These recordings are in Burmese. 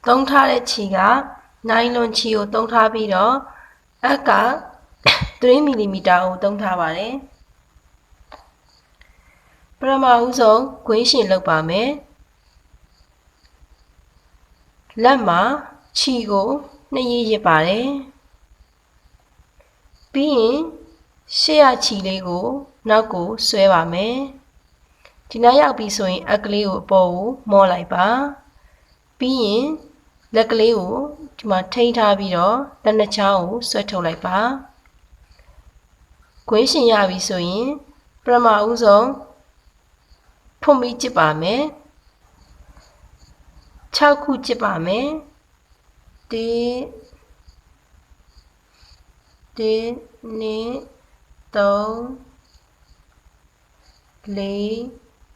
သုံးထားတဲ့ခြေကနိုင်လွန်ခြေကိုသုံးထားပြီးတော့အက်က3 mm ကိုသုံးထားပါတယ်ပထမဦးဆုံးကွင်းရှင်လုပ်ပါမယ်လက်မှာခြေကိုနှစ်ရစ်ရစ်ပါတယ်ပြီးရင်ရှေ့ရခြေလေးကိုနောက်ကိုဆွဲပါမယ်ဒီနားရောက်ပြီဆိုရင်အက်ကလေးကိုအပေါ်ကိုမော့လိုက်ပါပြီးရင်လက်ကလေးကိုဒီမှာထိန်းထားပြီးတော့လက်နှစ်ချောင်းကိုဆွဲထုတ်လိုက်ပါကွင်းရှင်ရပြီဆိုရင်ပထမဦးဆုံးဖွင့်ပြီးကြည့်ပါမယ်6ခုကြည့်ပါမယ်1 2 3 4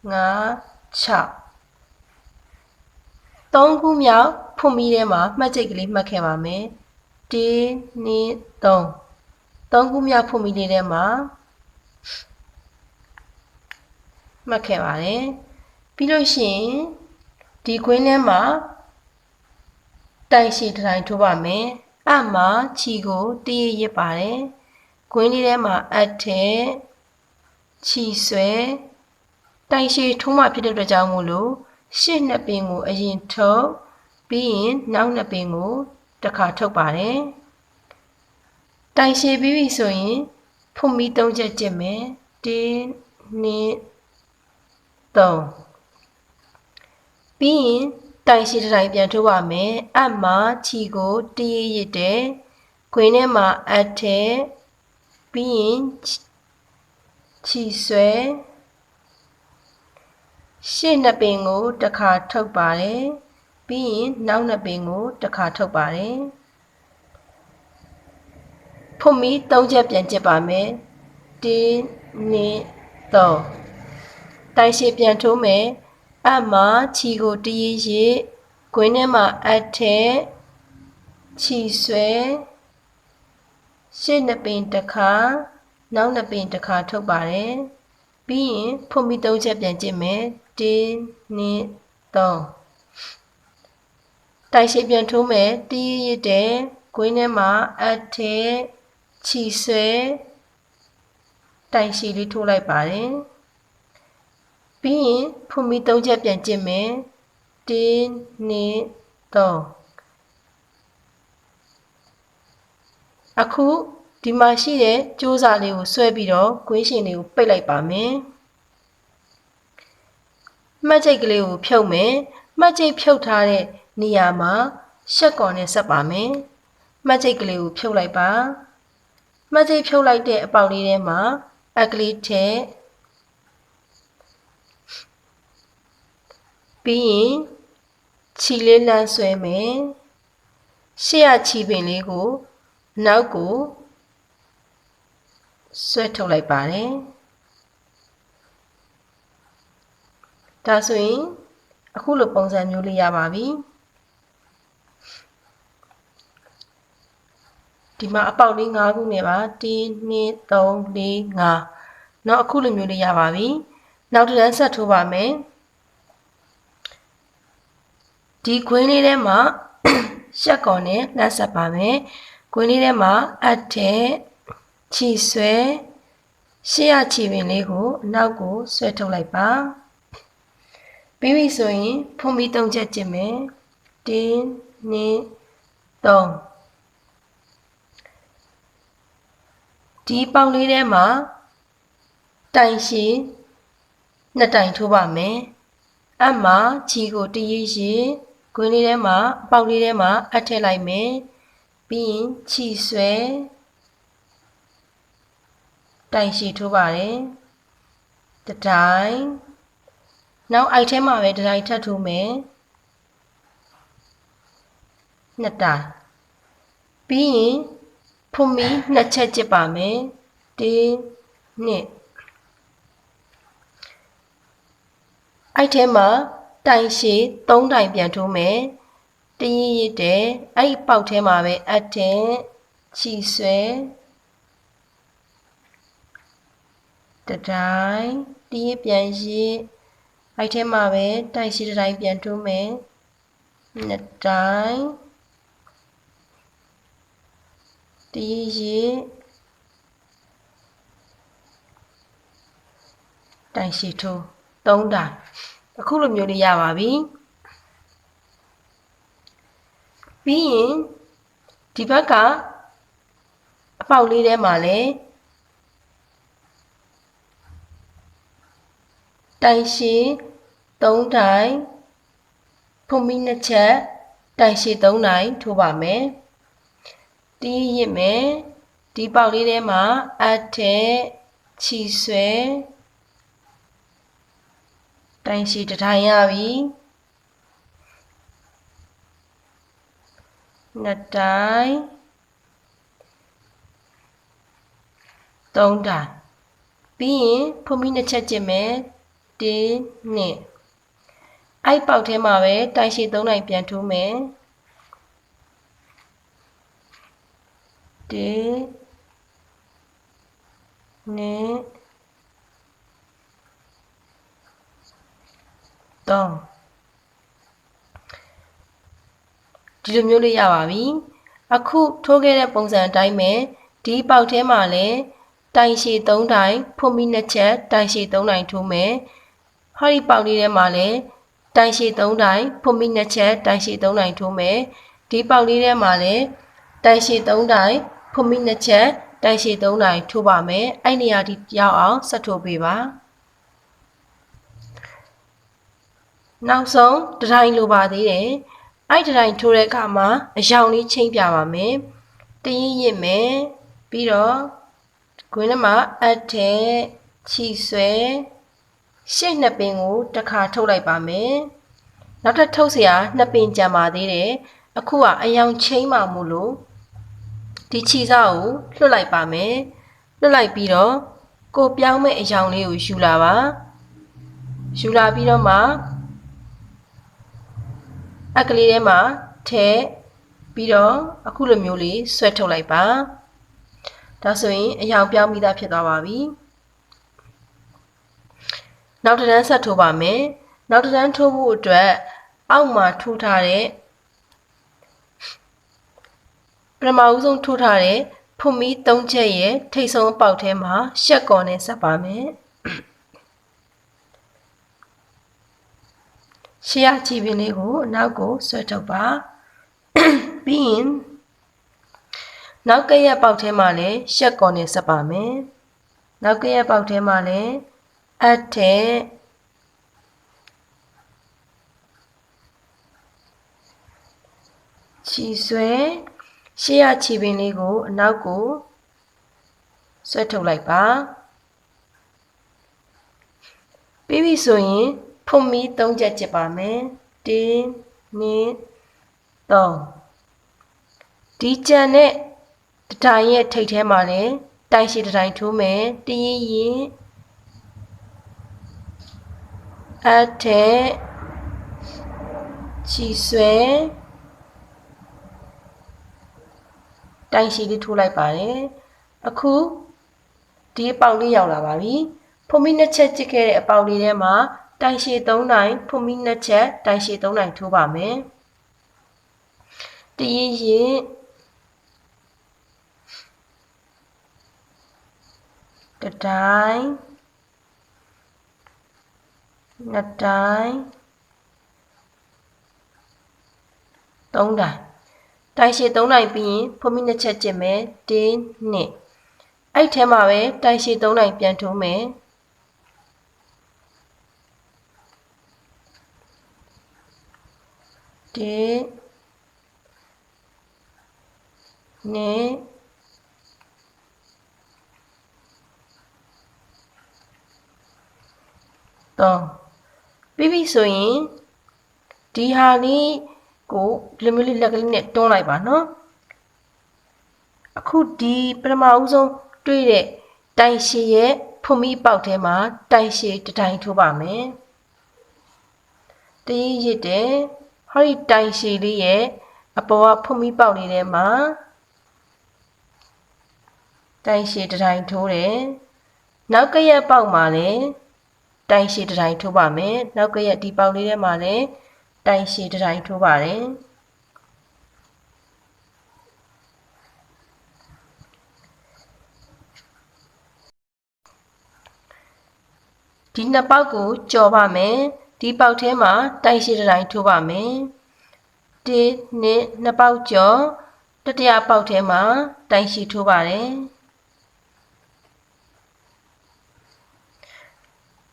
5 6 3ခုမြောက်ဖွင့်ပြီးထဲမှာမှတ်ချိတ်ကလေးမှတ်ခဲ့ပါမယ်1 2 3ခုမြောက်ဖွင့်ပြီးထဲမှာမှတ်ခဲ့ပါတယ်ပြီးလို့ရှိရင်ဒီကွင်းထဲမှာတိုင်ရှည်တိုင်းထိုးပါမယ်အမှာခြီကိုတရရစ်ပါတယ်ကွင်းလေးထဲမှာအထက်ခြီဆွဲတိုင်ရှည်ထိုးမှဖြစ်တဲ့အတွက်ကြောင့်မို့လို့ရှေ့နှစ်ပင်ကိုအရင်ထုတ်ပြီးရင်နောက်နှစ်ပင်ကိုတစ်ခါထုတ်ပါတယ်တိုင်ရှည်ပြီးပြီဆိုရင်ဖွင့်ပြီး3ချက်ကျစ်မယ်1 2 3ပြီးရင်တိုင်ရှည်တိုင်းပြန်ထိုးပါမယ်အမှာခြီကိုတရရစ်တယ်ခွင်းထဲမှာအထက်ပြီးရင်ခြီဆွဲရှေ့နှစ်ပင်ကိုတစ်ခါထုတ်ပါတယ်ပြီးရင်နောက်နှစ်ပင်ကိုတစ်ခါထုတ်ပါတယ်ဖွင့်ပြီး3ချက်ပြန်ကျစ်ပါမယ်1 2 3တိုင်ရှည်ပြန်ထိုးမယ်အမှာခြီကိုတရရစ်ကွင်းထဲမှာအထက်ခြီဆွဲရှေ့နှစ်ပင်တစ်ခါနောက်နှစ်ပင်တစ်ခါထုတ်ပါတယ်ပြီးရင်ဖွင့်ပြီး3ချက်ပြန်ကျစ်မယ်1 2 3တိုင်ရှည်ပြန်ထိုးမယ်တရရစ်တဲ့ကွင်းထဲမှာအထက်ခြီဆွဲတိုင်ရှည်လေးထိုးလိုက်ပါတယ်ပြီးရင်ဖွင့်ပြီး3ချက်ပြန်ကျစ်မယ်1 2 3အခုဒီမှာရှိတဲ့ကြိုးစာလေးကိုဆွဲပြီးတော့ကွင်းရှင်လေးကိုပိတ်လိုက်ပါမယ်မှတ်ချိတ်ကလေးကိုဖြုတ်မယ်မှတ်ချိတ်ဖြုတ်ထားတဲ့နေရာမှာရှက်ကော်နဲ့ဆက်ပါမယ်မှတ်ချိတ်ကလေးကိုဖြုတ်လိုက်ပါမှတ်ချိတ်ဖြုတ်လိုက်တဲ့အပေါက်လေးထဲမှာအက်ကလေးထည့်ပြီးရင်ခြီလေးလမ်းဆွဲမယ်ရှေ့ရခြီပင်လေးကိုနောက်ကိုဆွဲထုတ်လိုက်ပါတယ်ဒါဆိုရင်အခုလိုပုံစံမျိုးလေးရပါပြီဒီမှာအပေါက်လေး5ခုနဲ့ပါ1 2 3 4 5နောက်အခုလိုမျိုးလေးရပါပြီနောက်တစ်တန်းဆက်ထိုးပါမယ်ဒီခွင်းလေးထဲမှာရှက်ကော်နဲ့နှက်ဆက်ပါမယ်ခွင်းလေးထဲမှာအထက်ခြီဆွဲရှေ့ရခြီပင်လေးကိုအနောက်ကိုဆွဲထုတ်လိုက်ပါပြီးပြီဆိုရင်ဖွင့်ပြီး3ချက်ကျစ်မယ်1 2 3ဒီပေါက်လေးထဲမှာတိုင်ရှည်2တိုင်ထိုးပါမယ်အမှာခြီကိုတရရစ်ကွင်းလေးထဲမှာပေါက်လေးထဲမှာအထည့်လိုက်မယ်ပြီးရင်ခြီဆွဲတိုင်ရှည်ထိုးပါတယ်တစ်တိုင်နောက်အိုက်ထဲမှာပဲတစ်တိုင်ထပ်ထိုးမယ်2တိုင်ပြီးရင်ဖွင့်ပြီး2ချက်ကျစ်ပါမယ်1 2အိုက်ထဲမှာတိုင်ရှည်3တိုင်ပြန်ထိုးမယ်တရရစ်တဲ့အဲ့ဒီပေါက်ထဲမှာပဲအထက်ခြီဆွဲတစ်တိုင်တရပြန်ရစ်အိုက်ထဲမှာပဲတိုင်ရှည်တစ်တိုင်ပြန်ထိုးမယ် နှစ်တိုင်းတရေရေတိုင်ရှိထိုး3တိုင်အခုလိုမျိုးလေးရပါပြီပြီးရင်ဒီဘက်ကအပေါက်လေးထဲမှာလဲတိုင်ရှိ3တိုင်ဖုံမီ2ချက်တိုင်ရှိ3တိုင်ထိုးပါမယ်တီးရစ်မယ်ဒီပေါက်လေးထဲမှာအထက်ချီဆွဲတိုင်ရှိတစ်ထိုင်ရပြီနှစ်တိုင်3တိုင်ပြီးရင်ဖုံမီ2ချက်ကျစ်မယ်1 2အဲ့ပေါက်ထဲမှာပဲတိုင်ရှိ3တိုင်ပြန်ထိုးမယ်1 2 3ဒီလိုမျိုးလေးရပါပြီအခုထိုးခဲ့တဲ့ပုံစံအတိုင်းပဲဒီပေါက်ထဲမှာလည်းတိုင်ရှိ3တိုင်ဖုံမီ2ချက်တိုင်ရှိ3တိုင်ထိုးမယ်ဟောဒီပေါက်လေးထဲမှာလည်းတိုင်ရှိ3တိုင်ဖုံမီ2ချက်တိုင်ရှိ3တိုင်ထိုးမယ်ဒီပေါက်လေးထဲမှာလည်းတိုင်ရှိ3တိုင်ဖုံမီ2ချက်တိုင်ရှိ3တိုင်ထိုးပါမယ်အဲ့နေရာဒီရောက်အောင်ဆက်ထိုးပေးပါနောက်ဆုံးတစ်ထိုင်လိုပါသေးတယ်အဲ့တစ်ထိုင်ထိုးတဲ့အခါမှာအရောင်လေးချိန်ပြပါမယ်တရင်းရစ်မယ်ပြီးတော့ခွင်းထဲမှာအထက်ချီဆွဲရှေ့နှစ်ပင်ကိုတစ်ခါထုတ်လိုက်ပါမယ်နောက်ထပ်ထုတ်เสียနှစ်ပင်ကြံပါသေးတယ်အခုကအရောင်ချိန်မှမို့လို့ဒီခြေစားကိုလွှတ်လိုက်ပါမယ်လွှတ်လိုက်ပြီးတော့ကိုပြောင်းမဲ့အရောင်လေးကိုယူလာပါယူလာပြီးတော့မှအကလေးထဲမှာထည့်ပြီးတော့အခုလိုမျိုးလေးဆွဲထုတ်လိုက်ပါဒါဆိုရင်အရောင်ပြောင်းပြီးသားဖြစ်သွားပါပြီနောက်တစ်တန်းဆက်ထိုးပါမယ်နောက်တစ်တန်းထိုးဖို့အတွက်အောက်မှာထိုးထားတဲ့ပထမဦးဆုံးထိုးထားတဲ့ဖုံမီ3ချက်ရဲ့ထိပ်ဆုံးအပေါက်ထဲမှာရှက်ကော်နဲ့ဆက်ပါမယ်ရှေ့ရချီပင်လေးကိုအနောက်ကိုဆွဲထုတ်ပါပြီးရင်နောက်ကရက်ပေါက်ထဲမှာလည်းရှက်ကော်နဲ့ဆက်ပါမယ်နောက်ကရက်ပေါက်ထဲမှာလည်းအထက်ချီဆွဲရှေ့ရချီပင်လေးကိုအနောက်ကိုဆွဲထုတ်လိုက်ပါပြီးပြီဆိုရင်ဖုံမီ3ချက်ကျစ်ပါမယ်1 2 3ဒီကြံတဲ့တတိုင်ရဲ့ထိပ်ထဲမှာလည်းတိုင်ရှိတတိုင်ထိုးမယ်တရင်းရင်အထက်ချီဆွဲတိုင်ရှိလေးထိုးလိုက်ပါတယ်အခုဒီအပေါက်လေးရောက်လာပါပြီဖုံမီ2ချက်ကျစ်ခဲ့တဲ့အပေါက်လေးထဲမှာတိုင်ရှိ3တိုင်ဖုံမီ2ချက်တိုင်ရှိ3တိုင်ထိုးပါမယ်တရင်းရင်တတိုင်နှစ်တိုင်3တိုင်တိုင်ရှိ3တိုင်ပြီးရင်ဖုံမီ2ချက်ကျစ်မယ်1 2အဲ့ထဲမှာပဲတိုင်ရှိ3တိုင်ပြန်ထိုးမယ်1 2 3ပြီးပြီဆိုရင်ဒီဟာလေးကိုဒီလိုမျိုးလေးလက်ကလေးနဲ့တွန်းလိုက်ပါနော်အခုဒီပထမဦးဆုံးတွေ့တဲ့တိုင်ရှိရဲ့ဖုံမီပေါက်ထဲမှာတိုင်ရှိတစ်တိုင်ထိုးပါမယ်တရင်းရစ်တယ်ဟောဒီတိုင်ရှိလေးရဲ့အပေါ်ကဖုံမီပေါက်လေးထဲမှာတိုင်ရှိတစ်တိုင်ထိုးတယ်နောက်ကရက်ပေါက်မှာလည်းတိုင်ရှိတစ်တိုင်ထိုးပါမယ်နောက်ကရက်ဒီပေါက်လေးထဲမှာလည်း တိုင်ရှည်တစ်တိုင်ထိုးပါတယ်ဒီနှစ်ပေါက်ကိုကြော်ပါမယ်ဒီပေါက်ထဲမှာတိုင်ရှည်တစ်တိုင်ထိုးပါမယ်1 2ပေါက်ကြော်တတိယပေါက်ထဲမှာတိုင်ရှည်ထိုးပါတယ်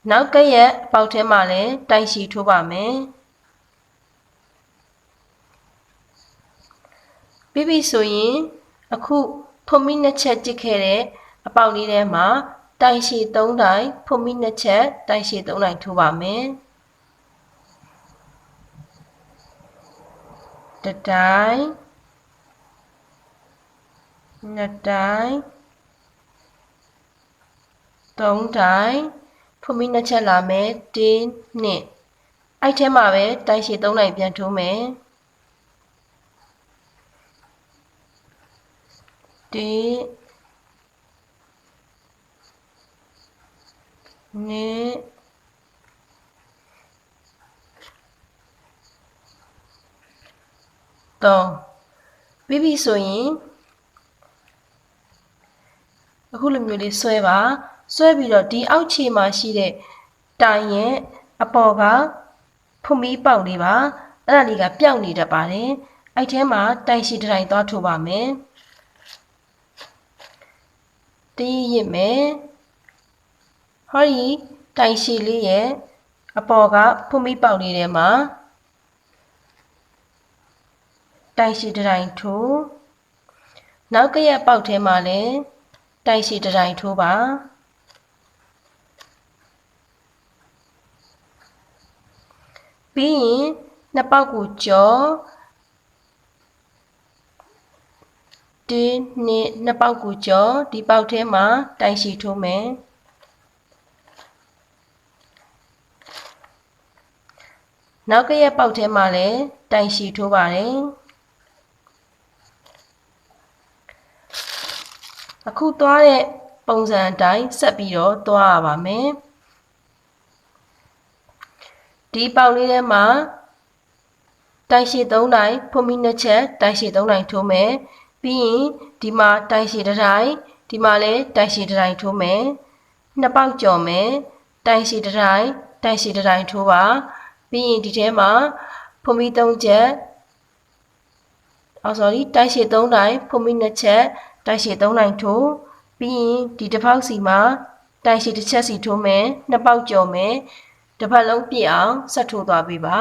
နောက်ကရက်ပေါက်ထဲမှာလည်းတိုင်ရှည်ထိုးပါမယ်ပြီးပြီဆိုရင်အခုဖွန်မီနှစ်ချက်ကြစ်ခဲ့တဲ့အပေါက်လေးထဲမှာတိုင်ရှည်3တိုင်ဖွန်မီနှစ်ချက်တိုင်ရှည်3တိုင်ထိုးပါမယ်တစ်တိုင်နှစ်တိုင်3တိုင်ဖွန်မီနှစ်ချက်လာမယ်1 2အဲ့ထဲမှာပဲတိုင်ရှည်3တိုင်ပြန်ထိုးမယ်1 2 3 ပြီးပြီဆိုရင်အခုလိုမျိုးလေးဆွဲပါဆွဲပြီးတော့ဒီအောက်ခြေမှာရှိတဲ့တိုင်ရဲ့အပေါ်ကဖွန်မီပေါက်လေးပါအဲ့ဒါလေးကပျောက်နေတတ်ပါတယ်အဲ့ထဲမှာတိုင်ရှည်တစ်တိုင်သွားထိုးပါမယ်တီးရစ်မယ်ဟောဒီတိုင်ရှည်လေးရဲ့အပေါ်ကဖွန်မီပေါက်လေးထဲမှာတိုင်ရှည်တစ်တိုင်ထိုးနောက်ကရက်ပေါက်ထဲမှာလည်းတိုင်ရှည်တစ်တိုင်ထိုးပါပြီးရင်နှစ်ပေါက်ကိုကြော်နှစ်ပေါက်ကိုကြော်ဒီပေါက်ထဲမှာတိုင်ရှည်ထိုးမယ်နောက်ကရက်ပေါက်ထဲမှာလည်းတိုင်ရှည်ထိုးပါတယ်အခုသွားတဲ့ပုံစံအတိုင်းဆက်ပြီးတော့သွားရပါမယ်ဒီပေါက်လေးထဲမှာတိုင်ရှည်3တိုင်ဖွန်မီနှစ်ချက်တိုင်ရှည်3တိုင်ထိုးမယ်ပြီးရင်ဒီမှာတိုင်ရှည်တစ်တိုင်ဒီမှာလည်းတိုင်ရှည်တစ်တိုင်ထိုးမယ်နှစ်ပေါက်ကြော်မယ်တိုင်ရှည်တစ်တိုင်တိုင်ရှည်တစ်တိုင်ထိုးပါပြီးရင်ဒီထဲမှာဖွန်မီ3ချက်တိုင်ရှည်3တိုင်ဖွန်မီ2ချက်တိုင်ရှည်3တိုင်ထိုးပြီးရင်ဒီတစ်ပေါက်စီမှာတိုင်ရှည်တစ်ချက်စီထိုးမယ်နှစ်ပေါက်ကြော်မယ်တစ်ပတ်လုံးပြည့်အောင်ဆက်ထိုးသွားပေးပါ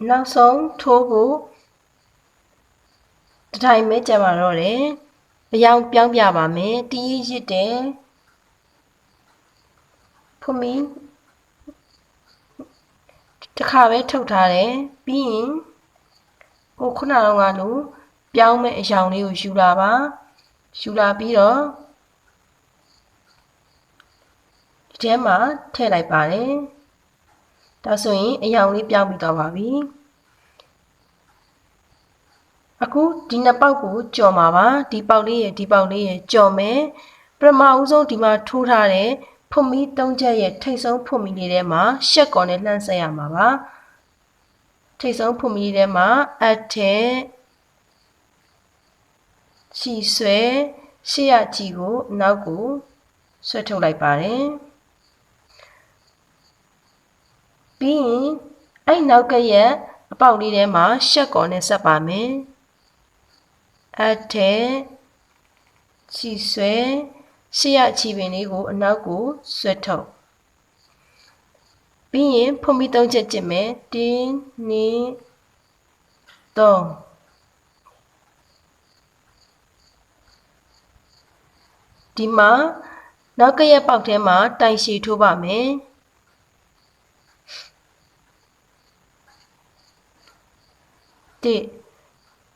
နောက်ဆုံးထိုးဖို့တစ်တိုင်ပဲကြံပါတော့တယ်အယောင်ပြောင်းပြပါမယ်တီးရစ်တယ်ဖွန်မီတစ်ခါပဲထုတ်ထားတယ်ပြီးရင်ကိုခုနကလိုပြောင်းမဲ့အယောင်လေးကိုယူလာပါယူလာပြီးတော့ဒီထဲမှာထည့်လိုက်ပါတယ်ဒါဆိုရင်အယောင်လေးပြောင်းပြီးတော့ပါပြီအခုဒီနှစ်ပေါက်ကိုကြော်မှာပါဒီပေါက်လေးရဲ့ဒီပေါက်လေးရဲ့ကြော်မယ်ပထမဦးဆုံးဒီမှာထိုးထားတဲ့ဖွန်မီ3ချက်ရဲ့ထိပ်ဆုံးဖွန်မီလေးထဲမှာရှက်ကော်နဲ့လှမ်းဆက်ရမှာပါထိပ်ဆုံးဖွန်မီလေးထဲမှာအထက်ချီဆွဲရှေ့ရချီကိုနောက်ကိုဆွဲထုတ်လိုက်ပါတယ်ပြီးရင်အဲ့နောက်ကရက်အပေါက်လေးထဲမှာရှက်ကော်နဲ့ဆက်ပါမယ်အထက်ချီဆွဲရှေ့ရချီပင်လေးကိုအနောက်ကိုဆွဲထုတ်ပြီးရင်ဖွန်မီ3ချက်ကျစ်မယ်1 2 3ဒီမှာနောက်ကရက်ပေါက်ထဲမှာတိုင်ရှည်ထိုးပါမယ်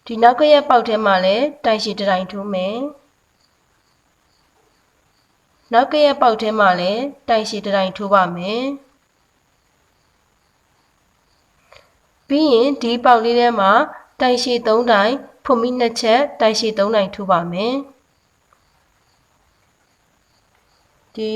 ဒီနောက်ကရက်ပေါက်ထဲမှာလည်းတိုင်ရှည်တစ်တိုင်ထိုးမယ်နောက်ကရက်ပေါက်ထဲမှာလည်းတိုင်ရှည်တစ်တိုင်ထိုးပါမယ်ပြီးရင်ဒီပေါက်လေးထဲမှာတိုင်ရှည်3တိုင်ဖွန်မီ2ချက်တိုင်ရှည်3တိုင်ထိုးပါမယ်ဒီ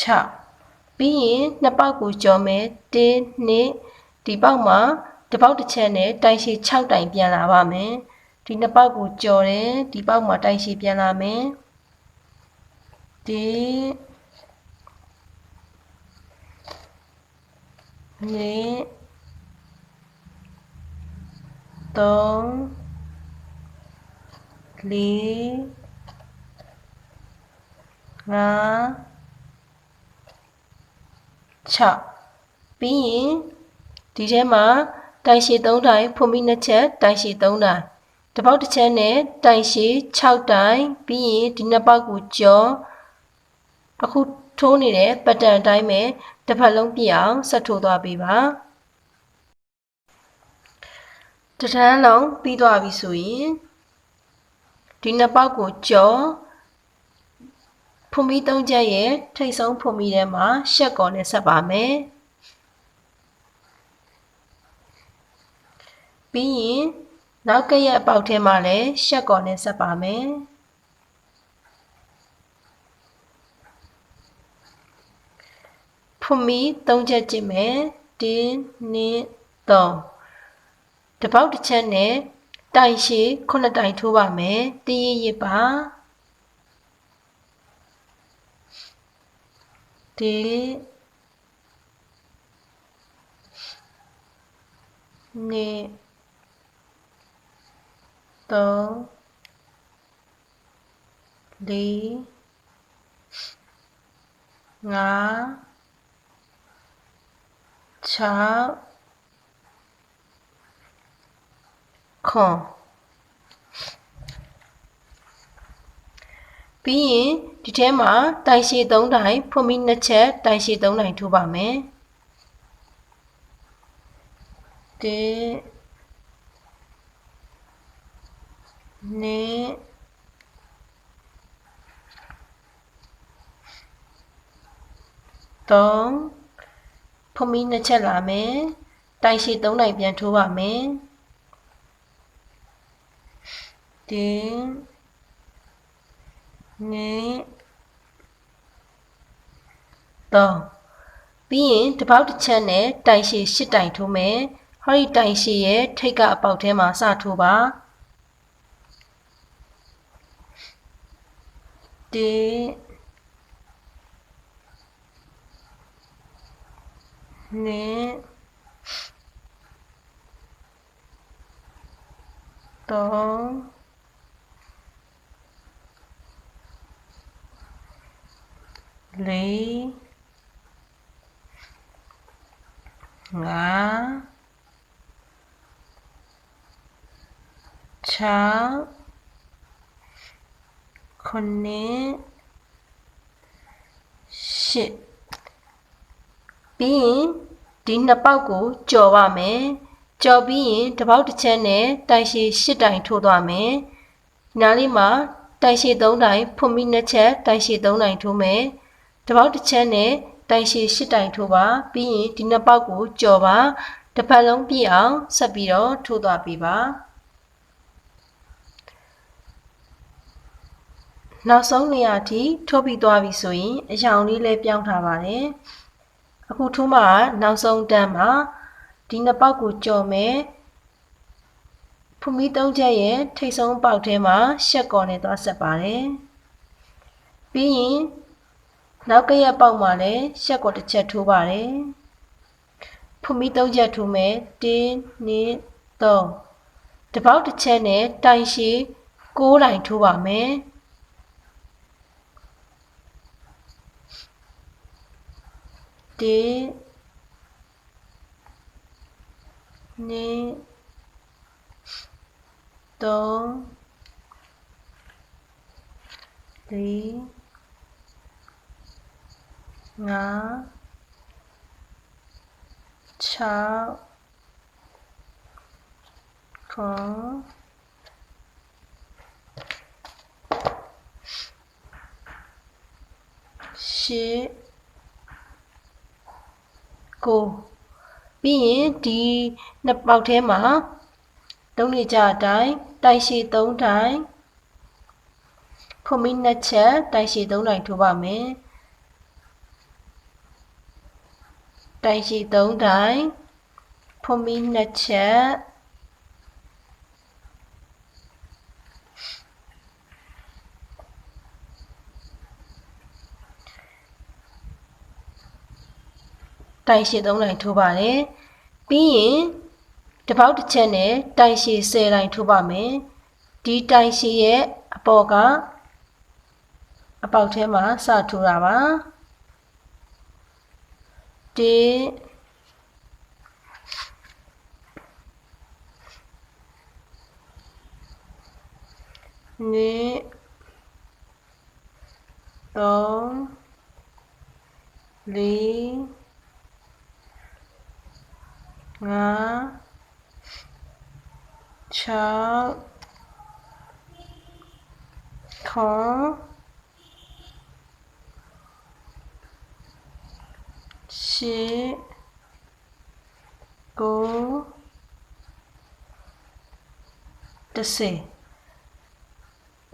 6ပြီးရင်နှစ်ပေါက်ကိုကျော်မယ်1 2ဒီပေါက်မှာ တပေါက်တစ်ချက်နဲ့တိုင်ရှည်6တိုင်ပြန်လာပါမယ်ဒီနှစ်ပေါက်ကိုကြော်တယ်ဒီပေါက်မှာတိုင်ရှည်ပြန်လာမယ်ဒီနှစ်3 4 5 6ပြီးရင်ဒီထဲမှာတိုင်ရှည်3တိုင်ဖွင့်ပြီး2ချက်တိုင်ရှည်3တိုင်တစ်ပေါက်တစ်ချက်နဲ့တိုင်ရှည်6တိုင်ပြီးရင်ဒီနှစ်ပေါက်ကိုကျော်အခုထိုးနေတဲ့ပတ်တန်အတိုင်းပဲတစ်ဖက်လုံးပြည့်အောင်ဆက်ထိုးသွားပေးပါတစ်ထန်းလုံးပြီးသွားပြီဆိုရင်ဒီနှစ်ပေါက်ကိုကျော်ဖွင့်ပြီး3ချက်ရဲ့ထိပ်ဆုံးဖွင့်ပြီးထဲမှာရှက်ကော်နဲ့ဆက်ပါမယ်ပြီးရင်နောက်ကရဲ့အပေါက်ထဲမှာလည်းရှက်ကော်နဲ့ဆက်ပါမယ်ဖွင့်ပြီး3ချက်ကျစ်မယ်1 2 3တစ်ပေါက်တစ်ချက်နဲ့တိုင်ရှည်9တိုင်ထိုးပါမယ်တရရစ်ပါ1 2 3 4 5 6 ခွန်ပြီးရင်ဒီထဲမှာတိုင်ရှည်3တိုင်ဖွင့်ပြီး2ချက်တိုင်ရှည်3တိုင်ထိုးပါမယ်1 2 3ဖွင့်ပြီး2ချက်လာမယ်တိုင်ရှည်3တိုင်ပြန်ထိုးပါမယ်1 2 3ပြီးရင်တစ်ပေါက်တစ်ချက်နဲ့တိုင်ရှည်8တိုင်ထိုးမယ်ဟောဒီတိုင်ရှည်ရဲ့ထိပ်ကအပေါက်ထဲမှာစထိုးပါ1 2 3 4 5 6 9 10ပြီးရင်ဒီနှစ်ပေါက်ကိုကြော်ပါမယ်ကြော်ပြီးရင်တစ်ပေါက်တစ်ချက်နဲ့တိုင်ရှည်8တိုင်ထိုးသွားမယ်နားလေးမှာတိုင်ရှည်3တိုင်ဖွင့်ပြီး2ချက်တိုင်ရှည်3တိုင်ထိုးမယ်တစ်ပေါက်တစ်ချက်နဲ့တိုင်ရှည်8တိုင်ထိုးပါပြီးရင်ဒီနှစ်ပေါက်ကိုကြော်ပါတစ်ဖက်လုံးပြည့်အောင်ဆက်ပြီးတော့ထိုးသွားပေးပါနောက်ဆုံးနေရာထိထိုးပြီးသွားပြီဆိုရင်အရောင်လေးလည်းပြောင်းထားပါတယ်အခုထိုးမှာနောက်ဆုံးတန်းမှာဒီနှစ်ပေါက်ကိုကြော်မယ်ဖွင့်ပြီး3ချက်ရဲ့ထိပ်ဆုံးပေါက်ထဲမှာရှက်ကော်နဲ့သွားဆက်ပါတယ်ပြီးရင်နောက်ကရဲ့ပေါက်မှာလည်းရှက်ကော်တစ်ချက်ထိုးပါတယ်ဖွင့်ပြီး3ချက်ထိုးမယ်1 2 3တစ်ပေါက်တစ်ချက်နဲ့တိုင်ရှည်6တိုင်ထိုးပါမယ်1 2 3 4 5 6 ကိုပြီးရင်ဒီနှစ်ပေါက်ထဲမှာ3နေကြအတိုင်းတိုင်ရှည်3တိုင်ဖွင့်ပြီး2ချက်တိုင်ရှည်3တိုင်ထိုးပါမယ်တိုင်ရှည်3တိုင်ဖွ ဖွန်မီနှစ်ချက်တိုင်ရှည်3တိုင်ထိုးပါတယ်ပြီးရင်တစ်ပေါက်တစ်ချက်နဲ့တိုင်ရှည်10တိုင်ထိုးပါမယ်ဒီတိုင်ရှည်ရဲ့အပေါ်ကအပေါက်ထဲမှာစထိုးတာပါ1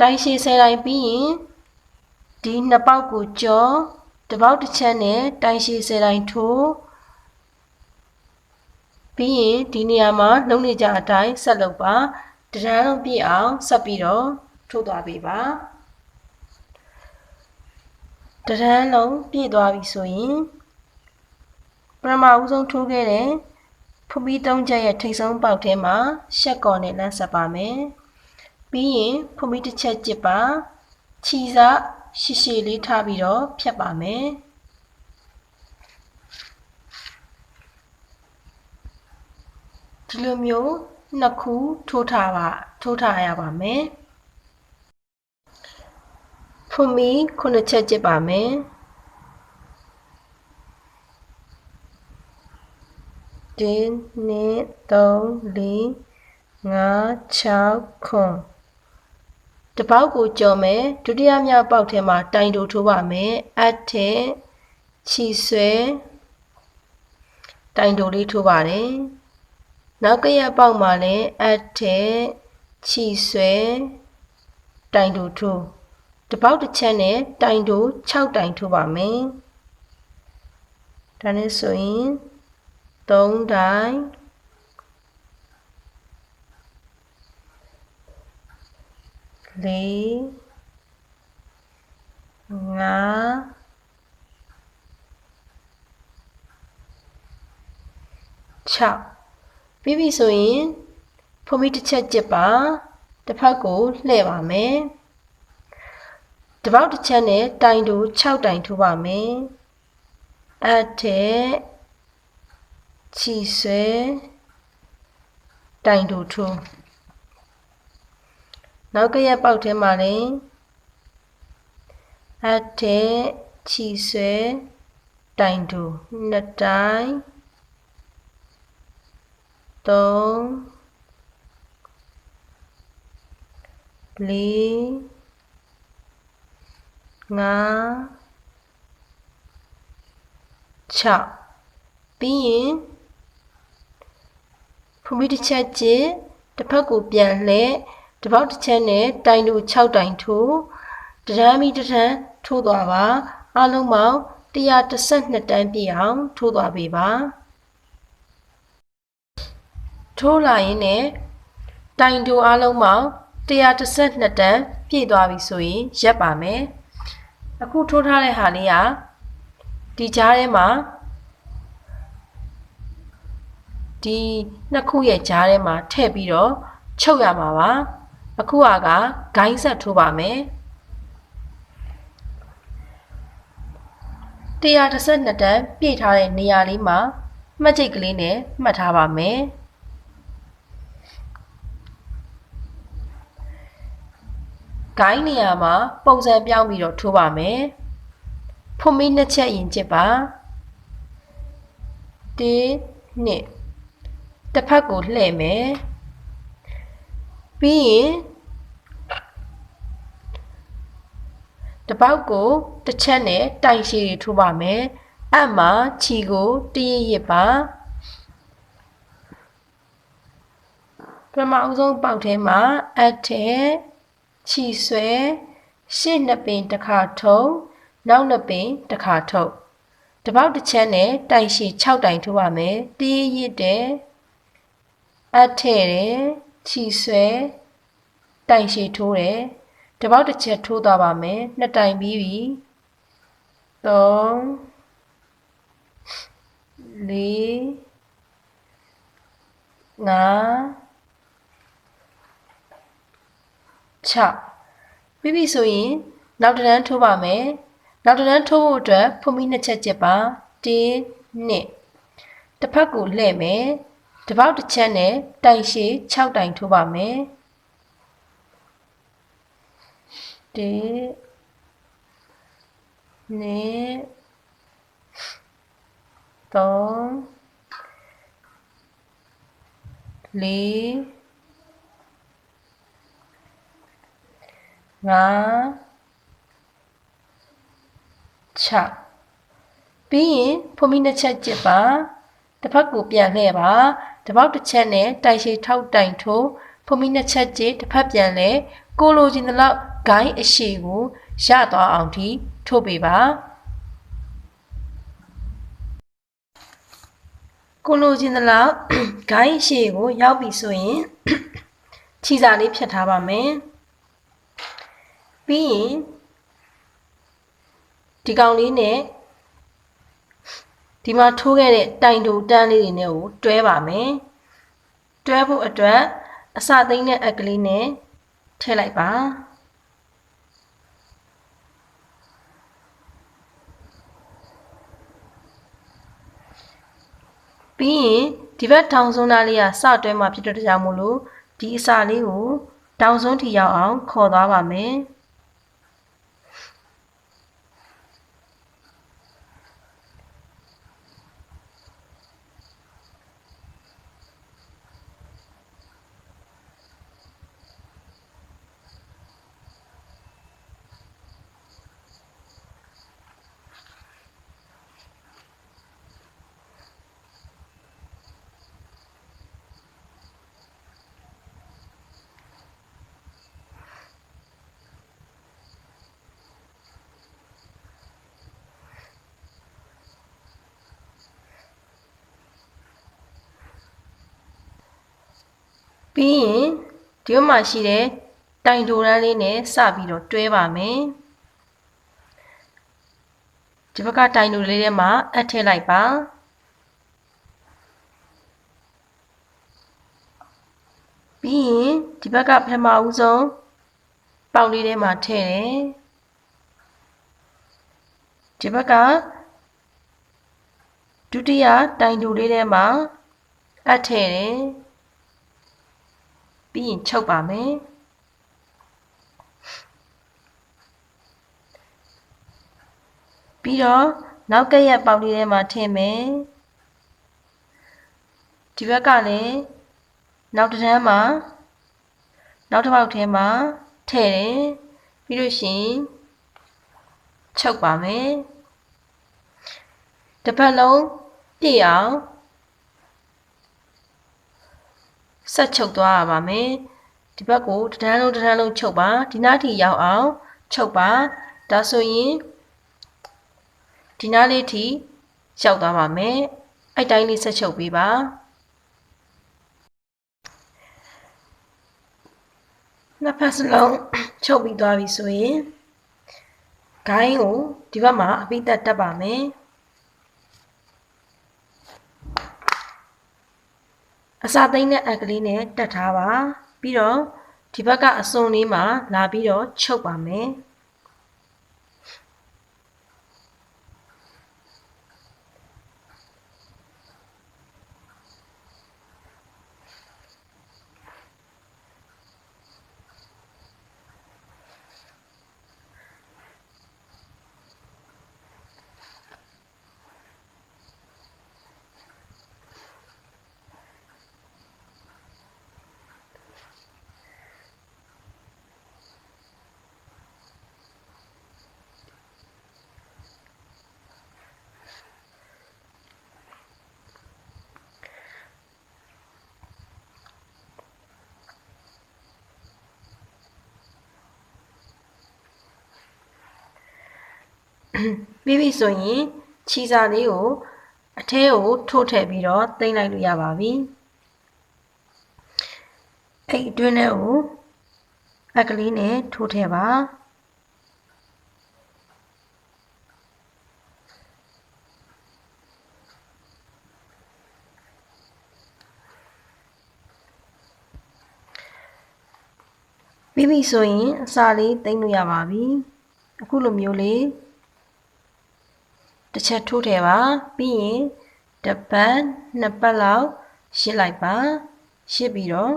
တိုင်ရှည်10တိုင်ပြီးရင်ဒီနှစ်ပေါက်ကိုကျော်တစ်ပေါက်တစ်ချက်နဲ့တိုင်ရှည်10တိုင်ထိုးပြီးရင်ဒီနေရာမှာလုံးနေကြအတိုင်းဆက်လုပ်ပါတရမ်းလုံးပြည့်အောင်ဆက်ပြီးတော့ထိုးသွားပေးပါတရမ်းလုံးပြည့်သွားပြီဆိုရင်ပထမဦးဆုံးထိုးခဲ့တဲ့ဖုံးပြီး3ချက်ရဲ့ထိပ်ဆုံးပေါက်ထဲမှာရှက်ကော်နဲ့လမ်းဆက်ပါမယ်ပြီးရင်ဖုံးပြီးတစ်ချက်ကျစ်ပါခြီစားရှည်ရှည်လေးထားပြီးတော့ဖြတ်ပါမယ်ဒီလိုမျိုးနှစ်ခုထိုးထားရပါမယ်ဖုံးပြီး9ချက်ကျစ်ပါမယ်1 2 3 4 5 6 9တစ်ပေါက်ကိုကျော်မယ်ဒုတိယမြောက်ပေါက်ထဲမှာတိုင်တိုထိုးပါမယ်အထက်ခြီဆွဲတိုင်တိုလေးထိုးပါတယ်နောက်ကရပေါက်မှာလည်းအထက်ခြီဆွဲတိုင်တိုထိုးတစ်ပေါက်တစ်ချက်နဲ့တိုင်တို6တိုင်ထိုးပါမယ်ဒါနဲ့ဆိုရင်3တိုင်4 5 6ပြီးပြီဆိုရင်ဖုံးပြီးတစ်ချက်ကျစ်ပါတစ်ဖက်ကိုလှည့်ပါမယ်တစ်ပေါက်တစ်ချက်နဲ့တိုင်တို6တိုင်ထိုးပါမယ်အထက်ခြီဆွဲတိုင်တိုထိုးနောက်ကရပေါက်ထဲမှာလည်းအထက်ခြီဆွဲတိုင်တို2တိုင်3 4 5 6ပြီးရင်ဖုံးပြီးတစ်ချက်ကျစ်တစ်ဖက်ကိုပြန်လှည့်တစ်ပေါက်တစ်ချက်နဲ့တိုင်တို6တိုင်ထိုးတရမ်းပြီးတရမ်းထိုးသွားပါအားလုံးပေါင်း112တန်းပြည့်အောင်ထိုးသွားပေးပါထိုးလာရင်လည်းတိုင်တိုအားလုံးပေါင်း112တန်းပြည့်သွားပြီဆိုရင်ရပ်ပါမယ်အခုထိုးထားတဲ့ဟာလေးကဒီကြားထဲမှာဒီနှစ်ခုရဲ့ကြားထဲမှာထည့်ပြီးတော့ချုပ်ရမှာပါအခုကဂိုင်းဆက်ထိုးပါမယ်112တန်းပြည့်ထားတဲ့နေရာလေးမှာမှတ်ချိတ်ကလေးနဲ့မှတ်ထားပါမယ်ဂိုင်းနေရာမှာပုံစံပြောင်းပြီးတော့ထိုးပါမယ်ဖုံးပြီး2ချက်ရင်ကျစ်ပါ1 2တစ်ဖက်ကိုလှည့်မယ်ပြီးရင်တစ်ပေါက်ကိုတစ်ချက်နဲ့တိုင်ရှည်ထိုးပါမယ်အပ်မှာခြီကိုတရရစ်ပါပထမအဆုံးပေါက်ထဲမှာအပ်ထဲခြီဆွဲရှေ့နှစ်ပင်တစ်ခါထုံနောက်နှစ်ပင်တစ်ခါထုတ်တစ်ပေါက်တစ်ချက်နဲ့တိုင်ရှည်6တိုင်ထိုးပါမယ်တရရစ်တဲ့ အပ်ထည့်တယ်ချီဆွဲတိုင်ရှည်ထိုးတယ်တပေါက်တစ်ချက်ထိုးသွားပါမယ်နှစ်တိုင်ပြီးပြီ3 4 5 6ပြီးပြီဆိုရင်နောက်တစ်တန်းထိုးပါမယ်နောက်တစ်တန်းထိုးဖို့အတွက်ဖုံးမီနှစ်ချက်ကျစ်ပါ1 2တစ်ဖက်ကိုလှည့်မယ်တပေါက်တစ်ချက်နဲ့တိုင်ရှည်6တိုင်ထိုးပါမယ်1 2 3 4 5 6ပြီးရင်ဖုံးမီနှစ်ချက်ကျစ်ပါတစ်ဖက်ကိုပြန်လှည့်ပါတပေါက်တစ်ချက်နဲ့တိုင်ရှည်6တိုင်ထိုးဖုံးမီနှစ်ချက်ကျစ်တစ်ဖက်ပြန်လဲကိုလိုချင်တဲ့လောက်ဂိုင်းအရှိကိုရသွားအောင်ထိထိုးပေးပါကိုလိုချင်တဲ့လောက်ဂိုင်းအရှိကိုရောက်ပြီဆိုရင်ခြေစာလေးဖြတ်ထားပါမယ်ပြီးရင်ဒီကောင်လေးနဲ့ဒီမှာထိုးခဲ့တဲ့တိုင်တူတန်းလေးတွေနဲ့ကိုတွဲပါမယ်တွဲဖို့အတွက်အစသိမ်းတဲ့အက်ကလေးနဲ့ထည့်လိုက်ပါပြီးရင်ဒီဘက်တောင်စွန်းသားလေးကစတွဲမှာဖြစ်တဲ့ကြောင့်မို့လို့ဒီအစာလေးကိုတောင်စွန်းထိရောက်အောင်ခေါ်သွားပါမယ်ပြီးရင်ဒီမှာရှိတဲ့တိုင်တိုရန်လေးနဲ့စပြီးတော့တွဲပါမယ်ဒီဘက်ကတိုင်တိုလေးထဲမှာအပ်ထည့်လိုက်ပါပြီးရင်ဒီဘက်ကပထမဦးဆုံးပေါက်လေးထဲမှာထည့်တယ်ဒီဘက်ကဒုတိယတိုင်တိုလေးထဲမှာအပ်ထည့်တယ်ပြီးရင်ချုပ်ပါမယ်ပြီးတော့နောက်ကရက်ပေါက်လေးထဲမှာထည့်မယ်ဒီဘက်ကလည်းနောက်တစ်တန်းမှာနောက်တစ်ပေါက်ထဲမှာထည့်တယ်ပြီးလို့ရှိရင်ချုပ်ပါမယ်တစ်ပတ်လုံးပြည့်အောင်ဆက်ချုပ်သွားရပါမယ်ဒီဘက်ကိုတစ်တန်းလုံးချုပ်ပါဒီနားထိရောက်အောင်ချုပ်ပါဒါဆိုရင်ဒီနားလေးထိရောက်သွားပါမယ်အဲ့တိုင်းလေးဆက်ချုပ်ပေးပါနှစ်ဖက်စလုံးချုပ်ပြီးသွားပြီဆိုရင်ဂိုင်းကိုဒီဘက်မှာအပိသက်တက်ပါမယ်အစာသိမ်းတဲ့အက်ကလေးနဲ့တက်ထားပါပြီးတော့ဒီဘက်ကအစွန်လေးမှာလာပြီးတော့ချုပ်ပါမယ်ပြီးပြီဆိုရင်ခြေစာလေးကိုအထဲကိုထိုးထည့်ပြီးတော့သိမ်းလိုက်လို့ရပါပြီ အဲ့အတွင်းထဲကိုအက်ကလေးနဲ့ထိုးထည့်ပါပြီးပြီဆိုရင်အစာလေးသိမ်းလို့ရပါပြီအခုလိုမျိုးလေးတစ်ချက်ထိုးထည့်ပါပြီးရင်တစ်ပတ်နှစ်ပတ်လောက်ရှစ်လိုက်ပါရှစ်ပြီးတော့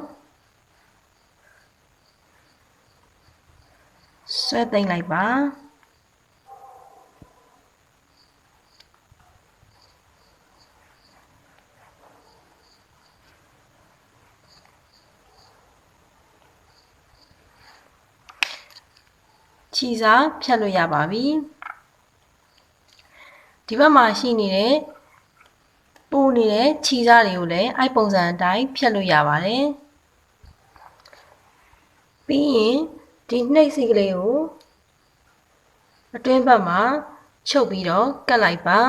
ဆွဲသိမ်းလိုက်ပါခြေစားဖြတ်လို့ရပါပြီဒီဘက်မှာရှိနေတဲ့ပူနေတဲ့ခြေစားတွေကိုလည်းအဲ့ပုံစံအတိုင်းဖြတ်လို့ရပါတယ်ပြီးရင်ဒီနှိပ်စိတ်ကလေးကိုအတွင်းဘက်မှာချုပ်ပြီးတော့ကတ်လိုက်ပါ